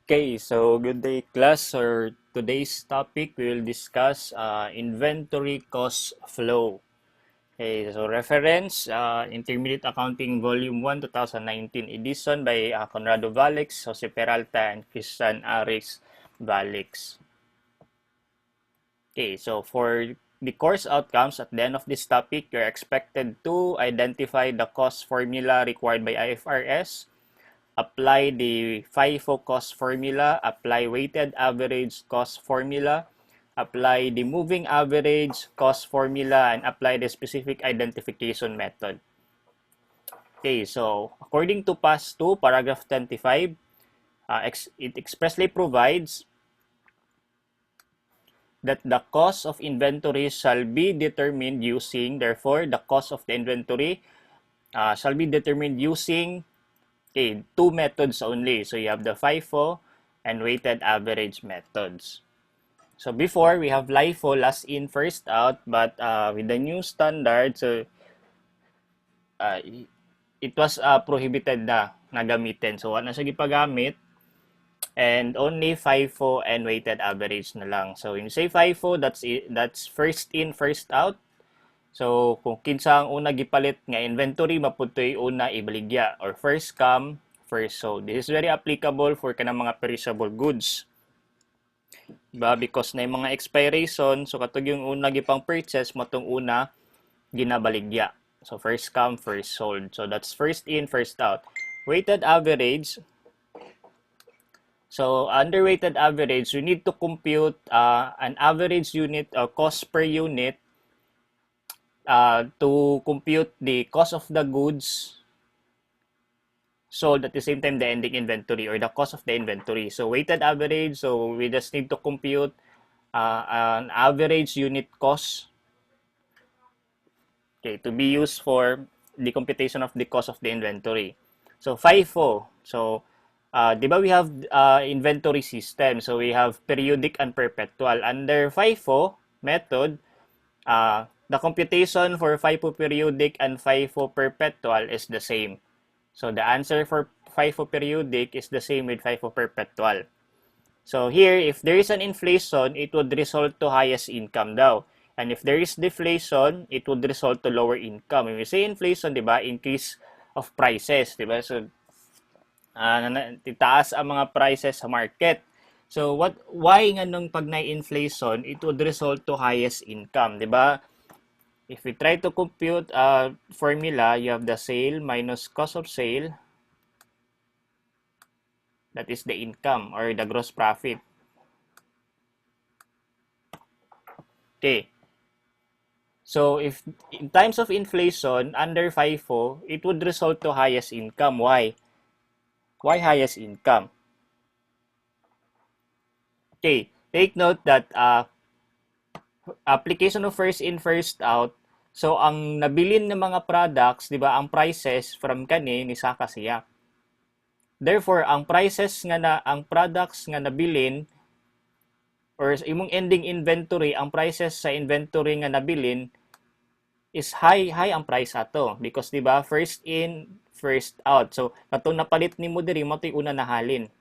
Okay, so good day class. For today's topic, we will discuss inventory cost flow. Okay, so reference, Intermediate Accounting Volume 1, 2019 edition by Conrado Valix, Jose Peralta, and Christian Aris Valix. Okay, so for the course outcomes, at the end of this topic, you're expected to identify the cost formula required by IFRS, apply the FIFO cost formula, apply weighted average cost formula, apply the moving average cost formula, and apply the specific identification method. Okay, so according to PAS 2, paragraph 25, it expressly provides that the cost of inventory shall be determined using, therefore, the cost of the inventory shall be determined using two methods only. So you have the FIFO and weighted average methods. So before, we have LIFO, last in, first out, but with the new standard, so uh, it was prohibited na gamitin. So wala na siya gipagamit, and only FIFO and weighted average na lang. So when you say FIFO, that's first in, first out. So kung kinsa ang una gipalit nga inventory, maputoy una ibaligya, or first come, first sold. This is very applicable for kanang mga perishable goods. Diba? Because na yung mga expiration, so katog yung una gipang purchase, matong una ginabaligya. So first come, first sold. So that's first in, first out. Weighted average. So under weighted average, you need to compute an average unit or cost per unit to compute the cost of the goods sold at the same time the ending inventory, or the cost of the inventory. So weighted average, so we just need to compute an average unit cost, okay, to be used for the computation of the cost of the inventory. So FIFO, so di ba we have inventory system, so we have periodic and perpetual. Under FIFO method, the computation for FIFO periodic and FIFO perpetual is the same. So the answer for FIFO periodic is the same with FIFO perpetual. So here, if there is an inflation, it would result to highest income daw. And if there is deflation, it would result to lower income. When we say inflation, di ba, increase of prices, di ba? So titaas ang mga prices sa market. So why nga nung pag na-inflation, it would result to highest income, di ba? If we try to compute formula, you have the sale minus cost of sale. That is the income or the gross profit. Okay. So if in times of inflation under FIFO, it would result to highest income. Why? Why highest income? Okay. Take note that application of first in, first out. So, ang nabilin ng mga products, di ba, ang prices from kani, ni Saka siya. Therefore, ang products nga nabilin, or imong ending inventory, ang prices sa inventory nga nabilin, is high ang price ato. Because, di ba, first in, first out. So, katong napalit ni mo diri, mo una nahalin.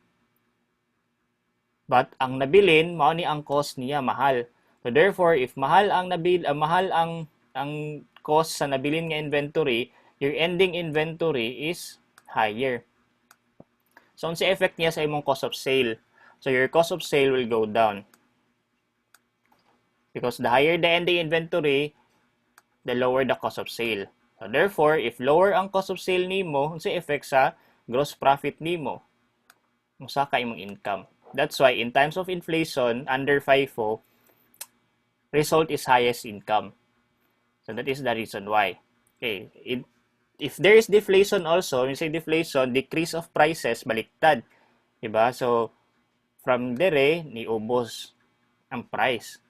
But, ang nabilin, mao ni ang cost niya, mahal. So therefore, if mahal ang cost sa nabilin nga inventory, your ending inventory is higher. So ang effect niya sa imong cost of sale. So your cost of sale will go down. Because the higher the ending inventory, the lower the cost of sale. So therefore, if lower ang cost of sale nimo, ang effect sa gross profit nimo, usa ka imong income. That's why in times of inflation under FIFO, result is highest income. So that is the reason why. Okay. If there is deflation also, when you say deflation, decrease of prices, baliktad. Diba? So, from there, niubos ang price.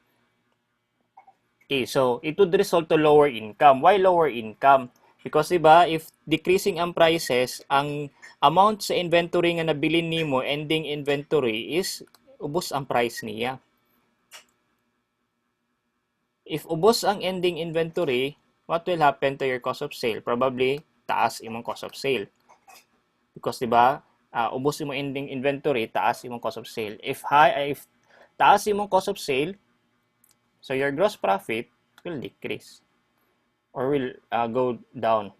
Okay, so it would result to lower income. Why lower income? Because diba, if decreasing ang prices, ang amount sa inventory nga nabilin nimo, ending inventory, is ubos ang price niya. If ubos ang ending inventory, what will happen to your cost of sale? Probably, taas imong cost of sale. Because, di ba, ubos imong ending inventory, taas imong cost of sale. If taas imong cost of sale, so your gross profit will decrease or will go down.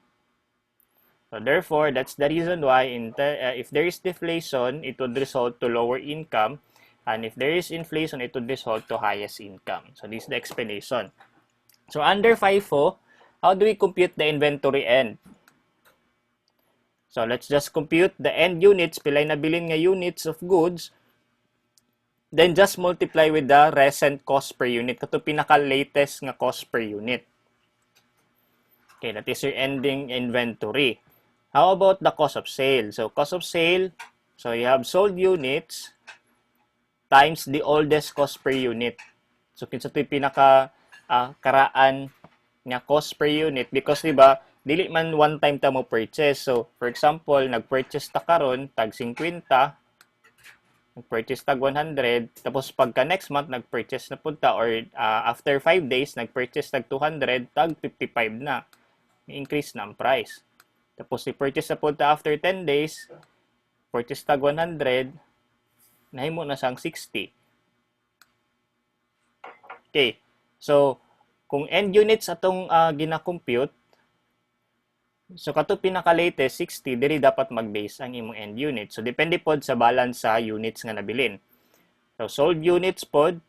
So therefore, that's the reason why if there is deflation, it would result to lower income, and if there is inflation, it would result to highest income. So this is the explanation. So under FIFO, how do we compute the inventory end? So let's just compute the end units, pilay na bilin nga units of goods, then just multiply with the recent cost per unit, kato pinaka-latest nga cost per unit. Okay, that is your ending inventory. How about the cost of sale? So cost of sale, so you have sold units times the oldest cost per unit. So kinsa to'y pinaka karaan nga cost per unit, because diba dili man one time ta mo purchase. So for example, nag-purchase ta karon tag 50, nag-purchase tag 100, tapos pagka next month nag-purchase na punta, or after 5 days nag-purchase tag 200, tag 55 na. Increase na ang price. Tapos i-purchase na punta after 10 days, purchase tag 100, nahimo na siyang 60. Okay. So, kung end units atong gina-compute, so kato pinaka-latest 60, diri dapat mag-base ang imong end unit. So, depende pod sa balance sa units nga nabilin. So, sold units pod,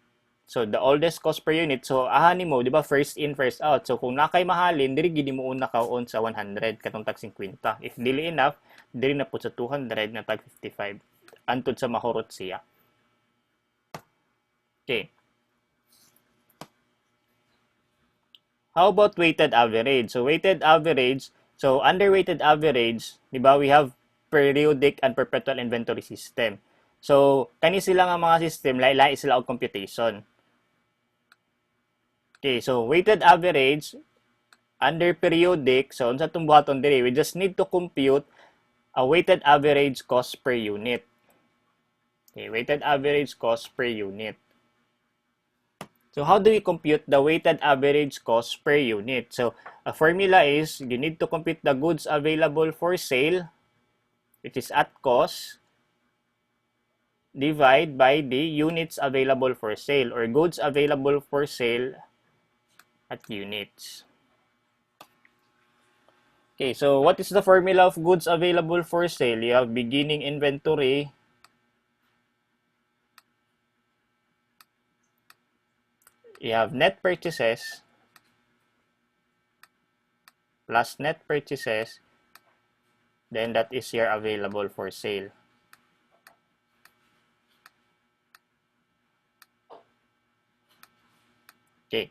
so the oldest cost per unit, so ahani mo, di ba, first in, first out. So kung nakay mahalin, diri gid mo una kaon sa 100 katong tag 50. If dili enough, diri na pud sa 200 na tag 55. Antud sa mahurot siya. Okay. How about weighted average? So weighted average, so under weighted average, di ba, we have periodic and perpetual inventory system. So kani sila nga mga system, lain-lain sila og computation. Okay, so weighted average under periodic, so unsa tong buhaton diri, we just need to compute a weighted average cost per unit. Okay, weighted average cost per unit. So how do we compute the weighted average cost per unit? So a formula is you need to compute the goods available for sale, which is at cost, divide by the units available for sale, or goods available for sale at units. Okay, so what is the formula of goods available for sale? You have beginning inventory you have net purchases plus net purchases, then that is your available for sale. Okay.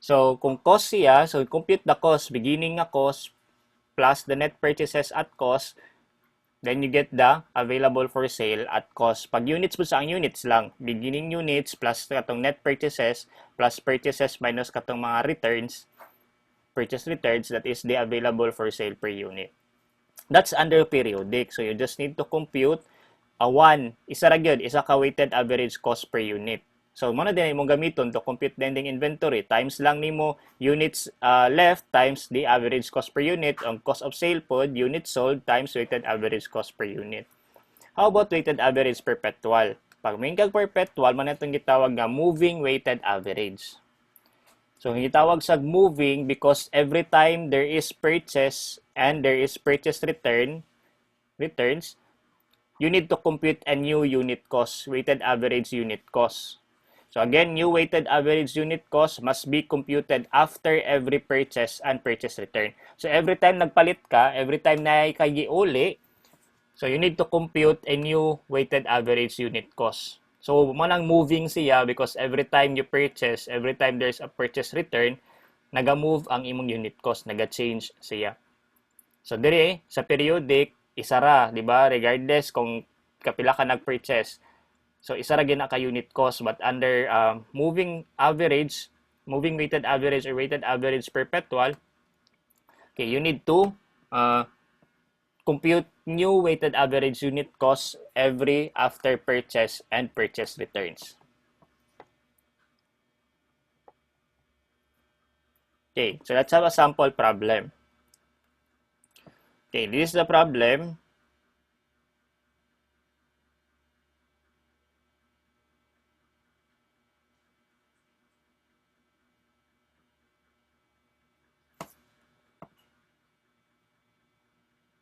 So, kung cost siya, so compute the cost, beginning nga cost plus the net purchases at cost, then you get the available for sale at cost. Pag units po sa ang units lang, beginning units plus katong net purchases plus purchases minus katong mga returns, purchase returns, that is the available for sale per unit. That's under periodic. So, you just need to compute isa ra gyud, isa ka weighted average cost per unit. So, muna din imong gamiton to compute the ending inventory. Times lang nimo units left times the average cost per unit. Ang cost of sale pod, units sold times weighted average cost per unit. How about weighted average perpetual? Pag may kag perpetual, man itong gitawag nga moving weighted average. So, gitawag sa moving because every time there is purchase and there is purchase returns, you need to compute a new unit cost, weighted average unit cost. So again, new weighted average unit cost must be computed after every purchase and purchase return. So every time nagpalit ka, every time na kay giuli, so you need to compute a new weighted average unit cost. So manang moving siya because every time you purchase, every time there's a purchase return, naga-move ang imong unit cost, naga-change siya. So dire sa periodic, isara, di ba? Regardless kung kapila ka nag-purchase. So, isa ra gina ka unit cost, but under moving weighted average or weighted average perpetual, okay, you need to compute new weighted average unit cost every after purchase and purchase returns. Okay, so let's have a sample problem. Okay, this is the problem.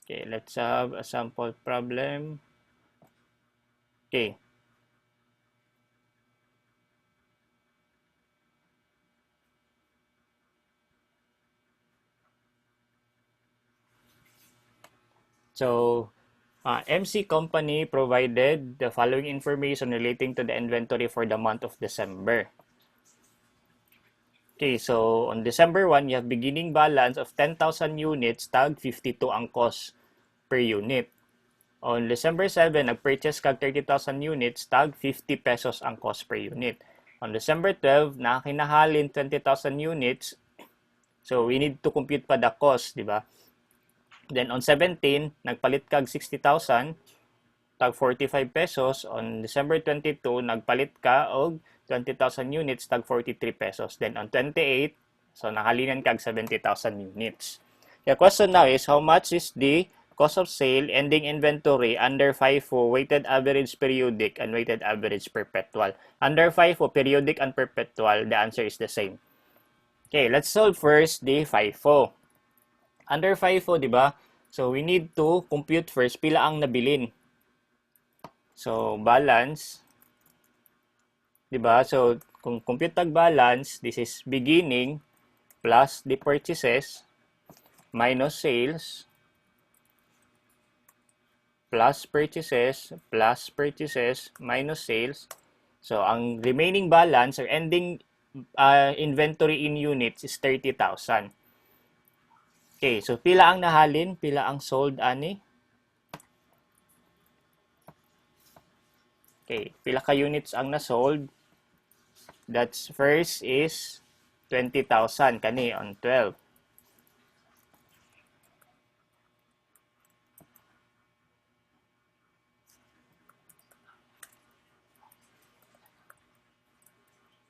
Okay, let's have a sample problem. Okay. So, MC Company provided the following information relating to the inventory for the month of December. Okay, so on December 1, you have beginning balance of 10,000 units, tag 52 ang cost per unit. On December 7, nag-purchase kag 30,000 units, tag 50 pesos ang cost per unit. On December 12, nakakinahalin 20,000 units, so we need to compute pa the cost, di ba? Then on 17, nagpalit kag 60,000, tag 45 pesos. On December 22, nagpalit ka og 20,000 units, tag 43 pesos. Then on 28, so nakalinan kag 70,000 units. The question now is, how much is the cost of sale, ending inventory under FIFO, weighted average periodic, and weighted average perpetual? Under FIFO, periodic and perpetual, the answer is the same. Okay, let's solve first the FIFO. Under FIFO, di ba? So, we need to compute first pila ang nabilin. So, balance, di ba? So, kung compute tag balance, this is beginning plus the purchases minus sales plus purchases minus sales. So, ang remaining balance or ending inventory in units is 30,000. Okay, so pila ang nahalin, pila ang sold ani? Okay, pila ka units ang na-sold? That's first is 20,000 kani on 12.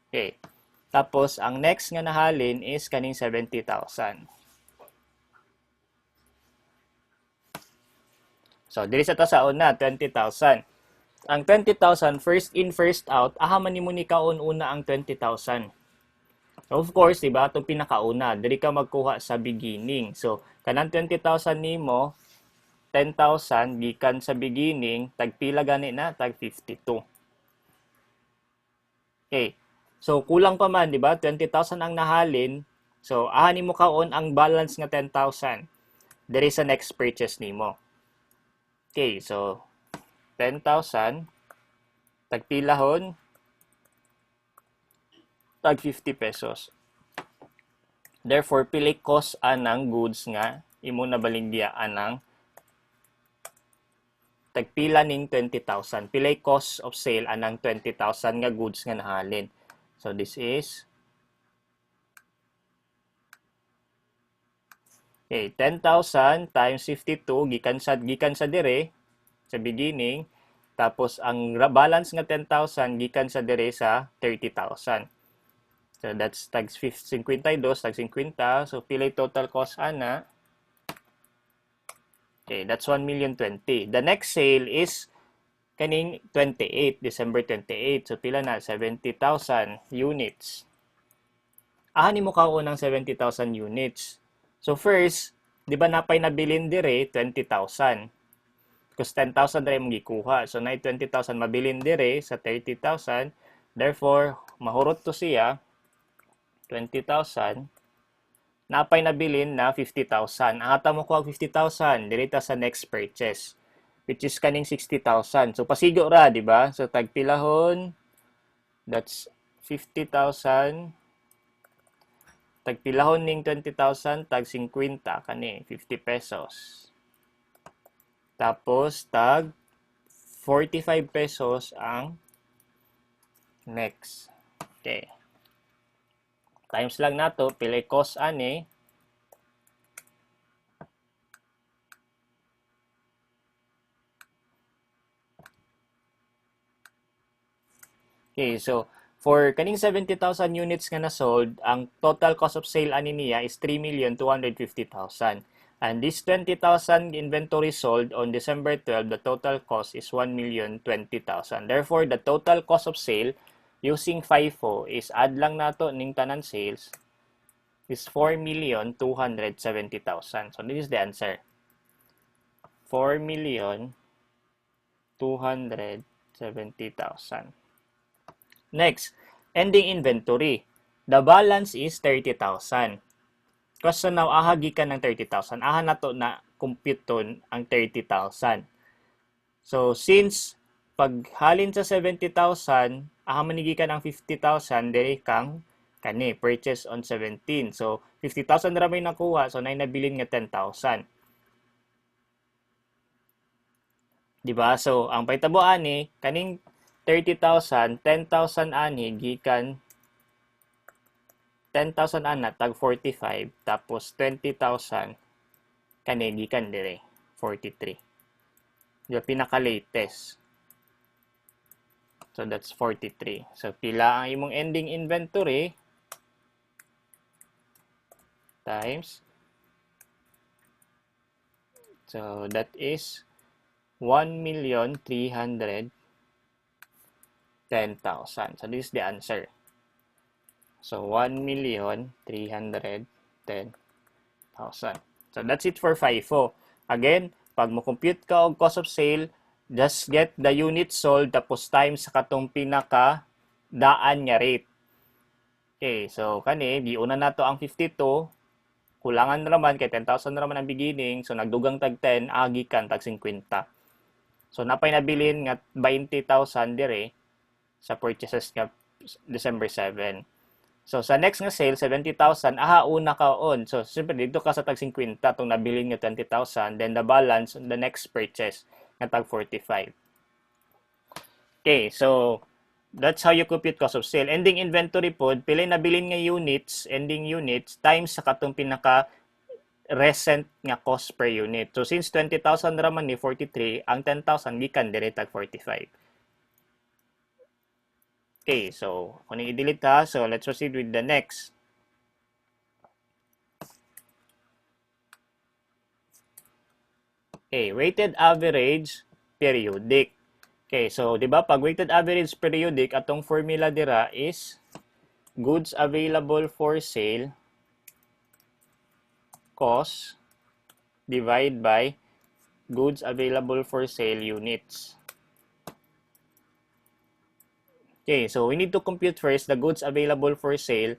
Okay. Tapos ang next nga nahalin is kaning 70,000. So diri sa ta sa una 20,000. Ang 20,000 first in first out, aha man nimo ni kaon una ang 20,000. Of course, diba, itong pinakauna, diri ka magkuha sa beginning. So, kanang 20,000 nimo, 10,000 gikan sa beginning, tagpila gani na, tag 52. Okay. So, kulang pa man, diba? 20,000 ang nahalin. So, ahanin mo kaon ang balance nga 10,000. Diri sa next purchase nimo. Okay, so 10,000 tagpilahon tag 50 pesos. Therefore, pili cost anang goods nga imo nabaligya anang tagpila ning 20,000. Pilay cost of sale anang 20,000 nga goods nga nahalin. So this is okay, 10,000 times 52 gikan sa dire sa beginning, tapos ang balance nga 10,000 gikan sa dire sa 30,000. So that's tag 52, tag 50. So pilay total cost ana. Okay, that's 1,020,000. The next sale is kaning 28, December 28. So pila na 70,000 units. Ani mo kaon ng 70,000 units. So first, di ba napay nabilin dire 20,000. Because 10,000 dere mong gikuha. So na 20,000 mabilin dire sa 30,000. Therefore, mahurot to siya 20,000. Napay nabilin na 50,000. Ang ata mo kuha 50,000 direta sa next purchase, which is kaning 60,000. So pasigo ra, di ba? So tagpilahon, that's 50,000. Tagpilahon ning 20,000, tag 50 kani 50 pesos. Tapos tag 45 pesos ang next. Okay. Times lang nato, pilay cost ani. Okay, so for kaning 70,000 units nga na-sold, ang total cost of sale ani niya is 3,250,000. And this 20,000 inventory sold on December 12, the total cost is 1,020,000. Therefore, the total cost of sale using FIFO is add lang nato ning tanan sales is 4,270,000. So this is the answer. 4,270,000. Next, ending inventory. The balance is 30,000. Kasi now, ahagi ka ng 30,000. Aha na to na compute ton ang 30,000. So, since paghalin sa 70,000, aha manigi ka ng 50,000, dere kang kani, purchase on 17. So, 50,000 na may nakuha, so na nabilin nga 10,000. Diba? So, ang paitabo ani, kaning 30,000, 10,000 ani, gikan 10,000 ana, tag 45, tapos 20,000, kani, gikan dire, 43. Diba, pinaka-latest. So, that's 43. So, pila ang imong ending inventory times. So, that is 1,310,000. So, this is the answer. So, 1,310,000. So, that's it for FIFO. Again, pag mo-compute ka og cost of sale, just get the unit sold tapos times sa katong pinaka daan nga rate. Okay, so kani, giuna na to ang 52. Kulangan na naman, kay 10,000 na naman ang beginning. So, nagdugang tag 10, agi kan tag 50. So, napay nabilin nga 20,000 dire sa purchases nga December 7. So, sa next nga sale, 70,000, aha, una ka on. So, siyempre, dito ka sa tag 50, itong nabilin nga 20,000. Then, the balance, the next purchase, nga tag 45. Okay, so, that's how you compute cost of sale. Ending inventory po, pila nabilin nga units, ending units, times sa katong pinaka recent nga cost per unit. So, since 20,000 raman ni 43, ang 10,000 gikan dire tag 45. Okay, so, kung i-delete ha, so let's proceed with the next. Okay, weighted average periodic. Okay, so, di ba, pag weighted average periodic, atong formula dira is goods available for sale cost divide by goods available for sale units. Okay, so we need to compute first the goods available for sale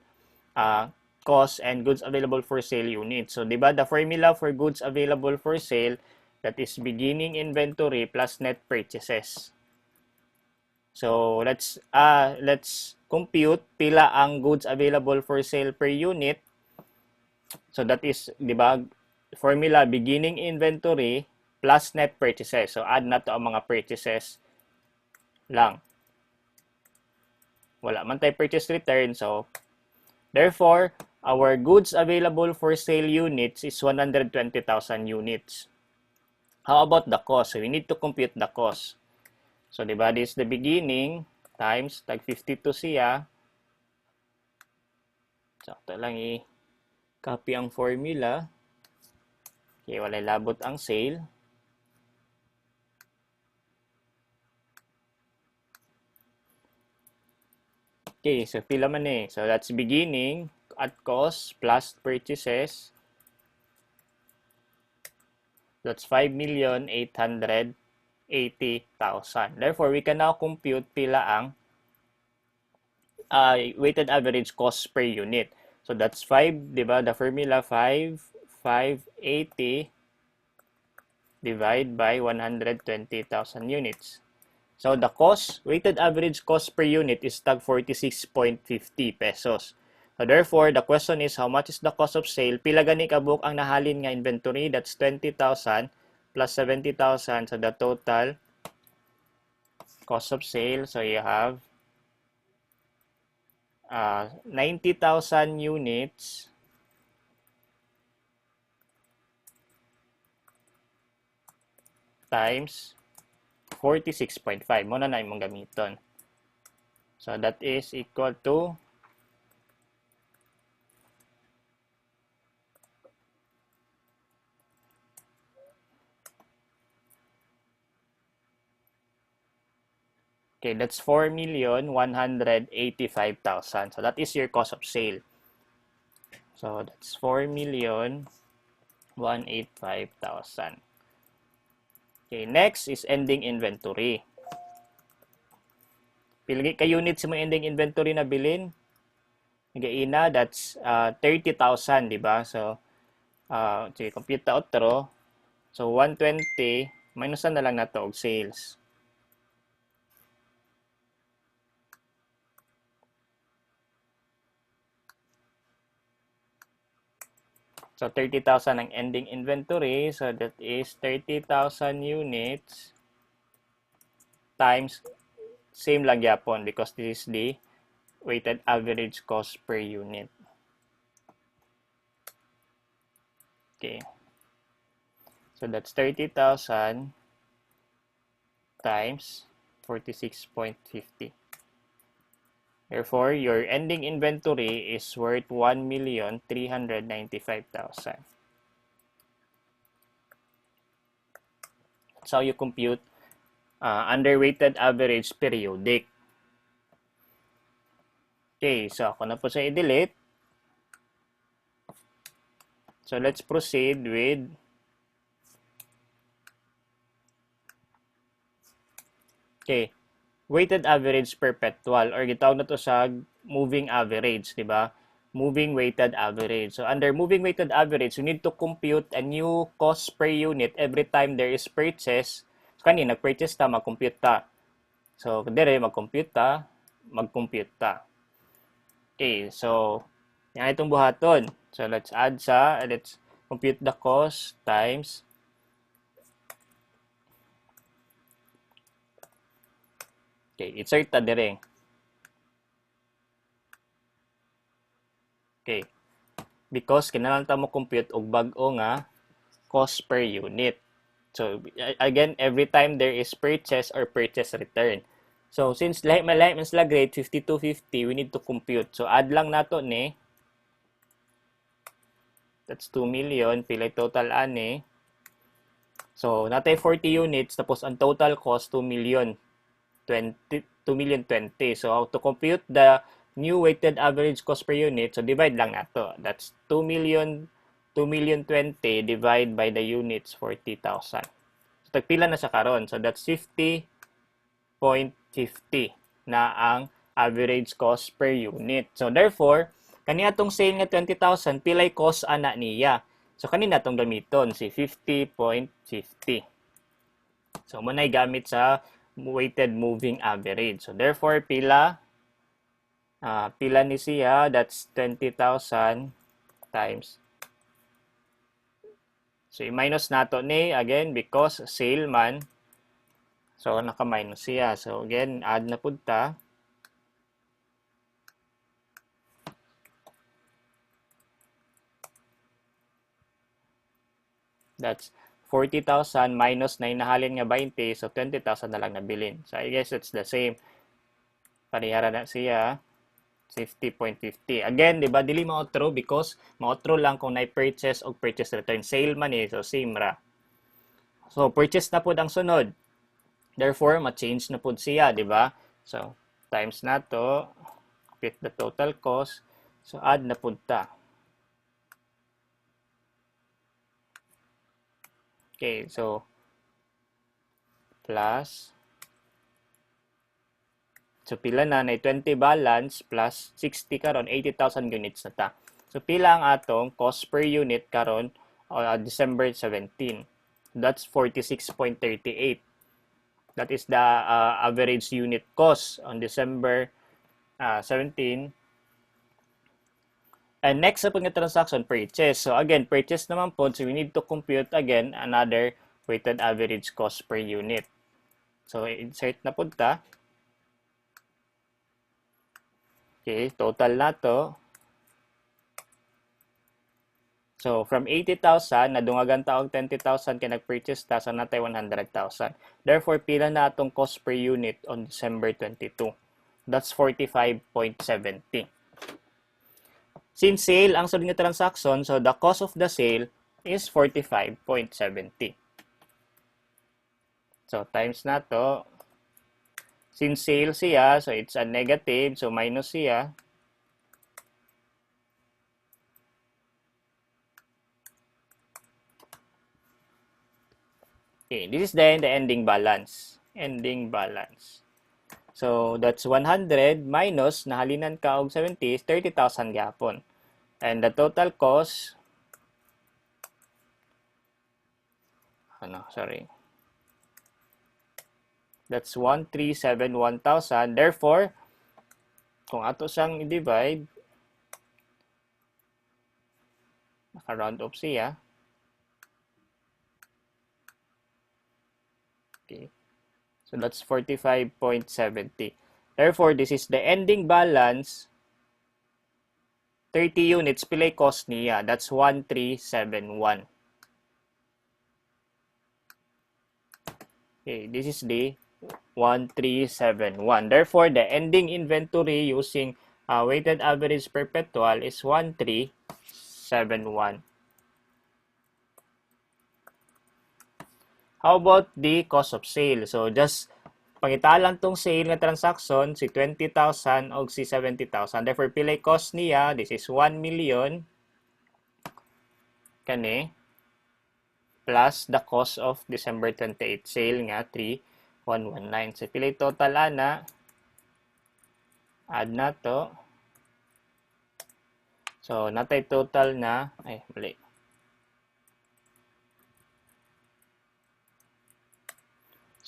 cost and goods available for sale units. So, di ba, the formula for goods available for sale, that is beginning inventory plus net purchases. So, let's compute pila ang goods available for sale per unit. So, that is, di ba, formula beginning inventory plus net purchases. So, add na to ang mga purchases lang. Wala man tayo purchase return. So, therefore, our goods available for sale units is 120,000 units. How about the cost? So, we need to compute the cost. So, diba, this is the beginning times tag 52 siya. Sakto lang i-copy ang formula. Okay, walay labot ang sale. Okay, so pila man eh. So, that's beginning at cost plus purchases. That's 5,880,000. Therefore, we can now compute pila ang weighted average cost per unit. So, that's 5, di ba? The formula 5,580 divide by 120,000 units. So, the cost, weighted average cost per unit is tag 46.50 pesos. So, therefore, the question is, how much is the cost of sale? Pila gani kabuk ang nahalin nga inventory? That's 20,000 plus 70,000. So, the total cost of sale. So, you have 90,000 units times 46.5. Muna na imong gamiton. So, that is equal to okay, that's 4,185,000. So, that is your cost of sale. So, that's 4,185,000. Okay, next is ending inventory. Pili ka units mo ending inventory na bilin. Nagaina, that's 30,000, di ba? So, sige, compute ta otro. So, 120, minusan na lang na to og sales. So, 30,000 ang ending inventory. So, that is 30,000 units times same lang yapon because this is the weighted average cost per unit. Okay. So, that's 30,000 times 46.50. Therefore, your ending inventory is worth 1,395,000. That's how you compute underweighted average periodic. Okay, so ako na po siya i-delete. So let's proceed with weighted average perpetual or gitawag na to sa moving average, di ba? Moving weighted average. So under moving weighted average, you need to compute a new cost per unit every time there is purchase. So kanina nag-purchase ta, mag-compute ta. So dire mag-compute ta. Okay, so yan itong buhaton. So let's compute the cost times insert ta dire. Okay. Because kinahanglan ta mo compute og bag-o nga cost per unit. So again, every time there is purchase or purchase return. So, since lahat man sila grade 5250, we need to compute. So, add lang nato ni. That's 2 million. Pilay total ani. So, natay 40 units. Tapos, ang total cost, 2 million 20. So, to compute the new weighted average cost per unit, so divide lang nato. That's 2 million 20 divide by the units 40,000. So, tagpila na sa karon. So, that's 50.50 na ang average cost per unit. So therefore, kaniya tong sale nga 20,000 pilay cost ana niya. So kanina tong gamiton si 50.50. So mo nay gamit sa weighted moving average. So therefore pila ni siya, that's 20,000 times. So i-minus nato ni again because sale man. So, naka-minus siya. So, again, add na punta. That's 40,000 minus na inahalin nga 20. So, 20,000 na lang nabilin. So, I guess it's the same. Parihara na siya. 50.50. Again, di ba, dili ma-outro because ma-outro lang kung na-purchase o purchase return. Sale man eh. So, same ra. So, purchase na po ang sunod. Therefore, ma-change na po siya, di ba? So, times na to, get the total cost. So, add na punta. Okay, so, plus, so pila na 20 balance plus 60 karon 80,000 units na ta. So, pila ang atong cost per unit karon December 17. That's 46.38. That is the average unit cost on December 17. And next sa nga transaction, purchase. So again, purchase naman po, so we need to compute again another weighted average cost per unit. So insert na po ta. Okay, total na to. So, from 80,000, nadungagan ta og 20,000 kay nag-purchase ta, so natay 100,000. Therefore, pila na atong cost per unit on December 22. That's 45.70. Since sale ang sunod nga transaction, so the cost of the sale is 45.70. So, times na to. Since sale siya, so it's a negative, so minus siya. Okay, this is then the ending balance. Ending balance. So, that's 100 minus, nahalinan ka og 70 is 30,000 gyapon. And the total cost, that's 1,371,000. Therefore, kung ato siyang i-divide, naka-round off siya. Okay. So, that's 45.70. Therefore, this is the ending balance. 30 units, pilay cost niya. That's 1,371. Okay, this is the 1,371. Therefore, the ending inventory using weighted average perpetual is 1,371. How about the cost of sale? So, just pangitalan tong sale nga transaction, si 20,000 o si 70,000. Therefore, pilay cost niya, this is 1 million, kani, plus the cost of December 28 sale nga, 3,119. So, pilay total ana, add na to. So, natay total na, mali.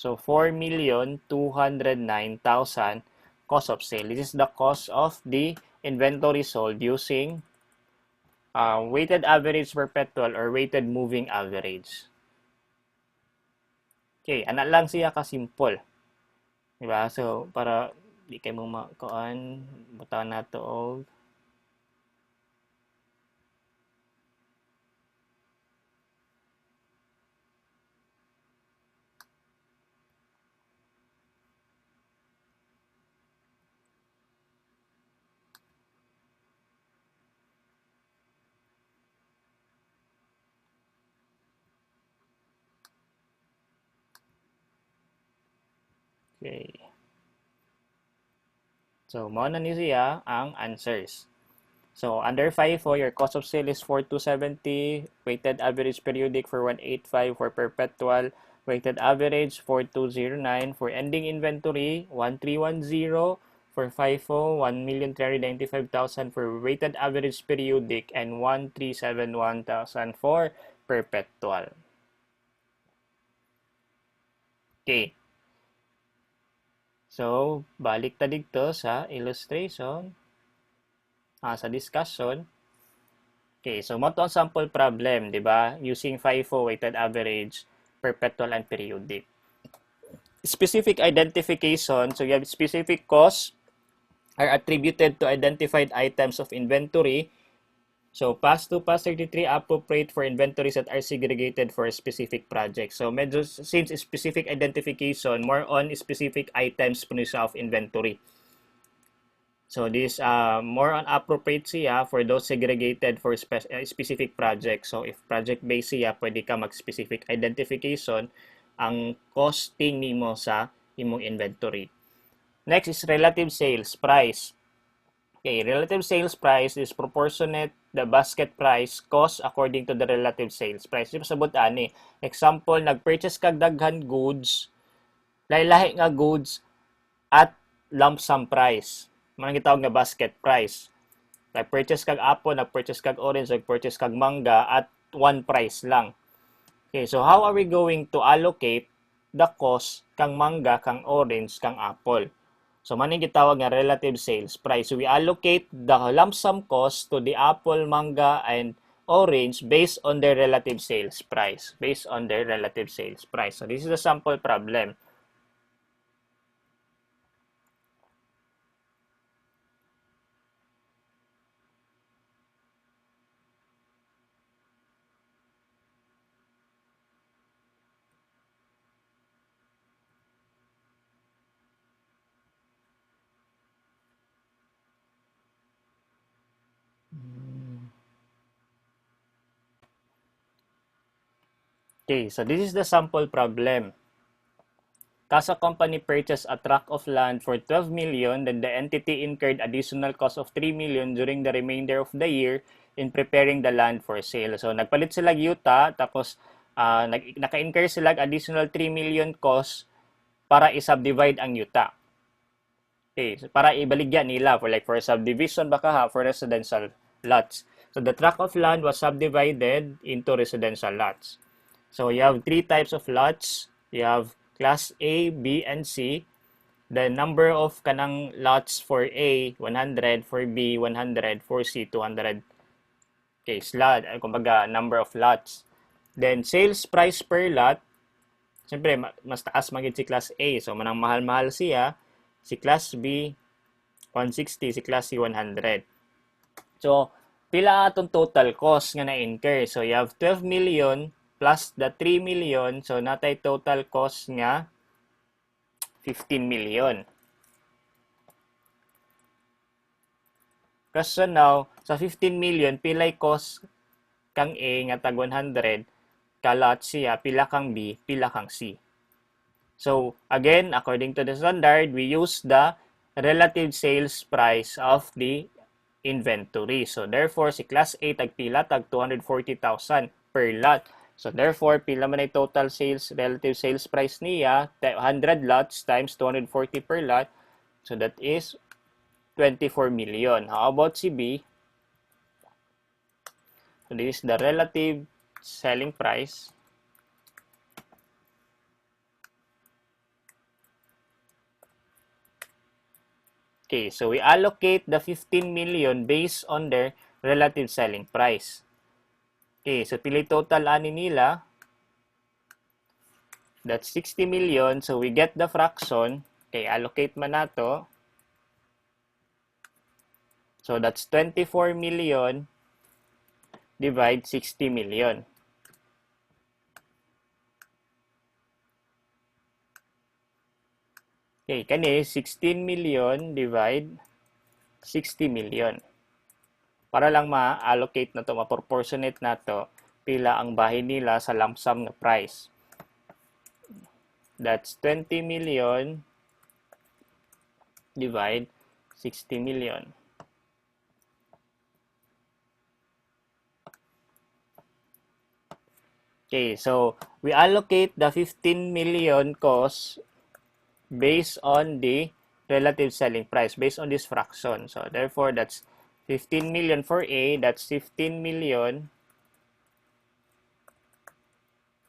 So, 4,209,000 cost of sale. This is the cost of the inventory sold using weighted average perpetual or weighted moving average. Okay, ana lang siya ka-simple. Diba? So, para di kayo mo makuan, butawan na to og okay. So, mao na ni siya ang answers. So, under FIFO, your cost of sale is 4,270, weighted average periodic for 185 for perpetual, weighted average 4,209 for ending inventory, 1,310 for FIFO, 1,395,000 for weighted average periodic, and 1,371,000 for perpetual. Okay. So, balik ta dito sa illustration, sa discussion. Okay, so mo to ang sample problem, di ba? Using FIFO, weighted average, perpetual, and periodic. Specific identification, so you have specific costs are attributed to identified items of inventory. So, pass 2, pass 33, appropriate for inventories that are segregated for a specific project. So, medyo, since specific identification, more on specific items po siya of inventory. So, this more on appropriate siya for those segregated for specific projects. So, if project-based siya, pwede ka mag-specific identification ang costing nimo sa imong inventory. Next is relative sales price. Okay, relative sales price is proportionate the basket price cost according to the relative sales price. Di ba sabot ani? Example, nag-purchase kag daghan goods, lahi-lahi nga goods at lump sum price. Manang gitawag nga basket price. Nag-purchase kag apple, nag-purchase kag orange, nag-purchase kag mangga at one price lang. Okay, so how are we going to allocate the cost kang mangga, kang orange, kang apple? So, maning gitawag nga relative sales price. So, we allocate the lump sum cost to the apple, mangga, and orange based on their relative sales price. Based on their relative sales price. So, this is a sample problem. Okay, so this is the sample problem. Casa company purchased a tract of land for 12 million, then the entity incurred additional cost of 3 million during the remainder of the year in preparing the land for sale. So, nagpalit sila yuta, tapos naka-incur sila additional 3 million cost para i-subdivide ang yuta. Okay, so para ibaligya nila for subdivision baka ha, for residential lots. So the tract of land was subdivided into residential lots. So you have three types of lots. You have class A, B, and C. The number of kanang lots for A 100, for B 100, for C 200. Okay, slot, kumbaga number of lots. Then sales price per lot. Siyempre, mas taas magid si class A. So manang mahal-mahal siya. Si class B 160, si class C 100. So pila atong total cost nga na-incur? So you have 12 million plus the 3 million. So natay total cost nga 15 million. Kasi now, sa 15 million, pilay cost kang A nga tag 100, kalot siya, pila kang B, pila kang C. So, again, according to the standard, we use the relative sales price of the inventory. So, therefore, si class A tag pila, tag 240,000 per lot. So, therefore, pila man ay total sales, relative sales price niya, 100 lots times 240 per lot. So, that is 24 million. How about si B? So, this is the relative selling price. Okay, so we allocate the 15 million based on their relative selling price. Okay, so pili total ani nila. That's 60 million. So we get the fraction. Okay, allocate man nato. So that's 24 million divide 60 million. Okay, kani 16 million divide 60 million. Para lang ma-allocate na to, ma-proportionate na to, pila ang bahin nila sa lump sum na price. That's 20 million divide 60 million. Okay, so we allocate the 15 million cost based on the relative selling price, based on this fraction. So, therefore, that's 15 million for A, that's 15 million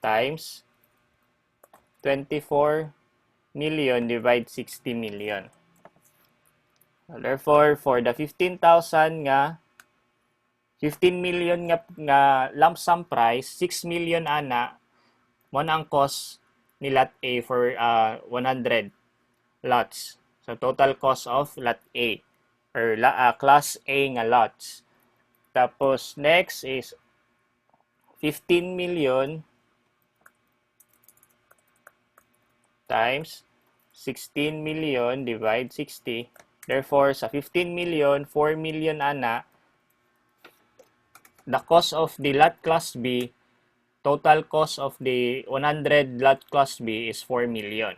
times 24 million divide 60 million. So, therefore, for the 15,000 nga, 15 million nga lump sum price, 6 million ana, mo na ang cost ni lot A for 100 lots. So, total cost of lot A or class A nga lots. Tapos, next is 15 million times 16 million divide 60. Therefore, sa 15 million, 4 million ana, the cost of the lot class B, total cost of the 100 lot class B is 4 million.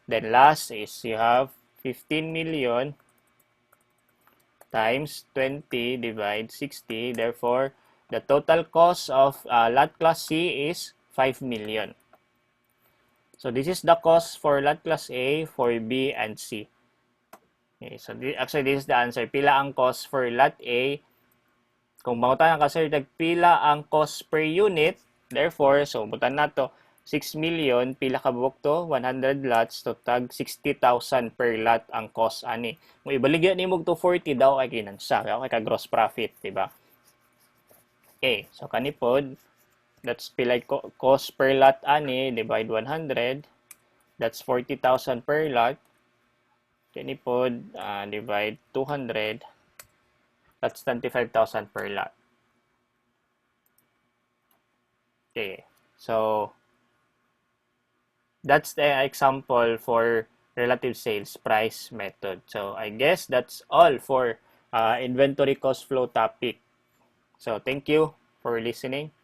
Then last is you have 15 million times 20 divide 60. Therefore, the total cost of lot class C is 5 million. So this is the cost for lot class A, for B, and C. Okay, so actually this is the answer. Pila ang cost for lot A. Kung mangutan ka sir, pila ang cost per unit. Therefore, so butan na to 6 million, pila ka buok to, 100 lots, to tag 60,000 per lot ang cost ani. Kung ibaligyan ni mo to 40 daw ay kinansa, kay ka gross profit, di ba? Okay, so kanipod, that's pila cost per lot ani, divide 100, that's 40,000 per lot. Kanipod, divide 200, that's 25,000 per lot. Okay, so that's the example for relative sales price method. So I guess that's all for inventory cost flow topic. So thank you for listening.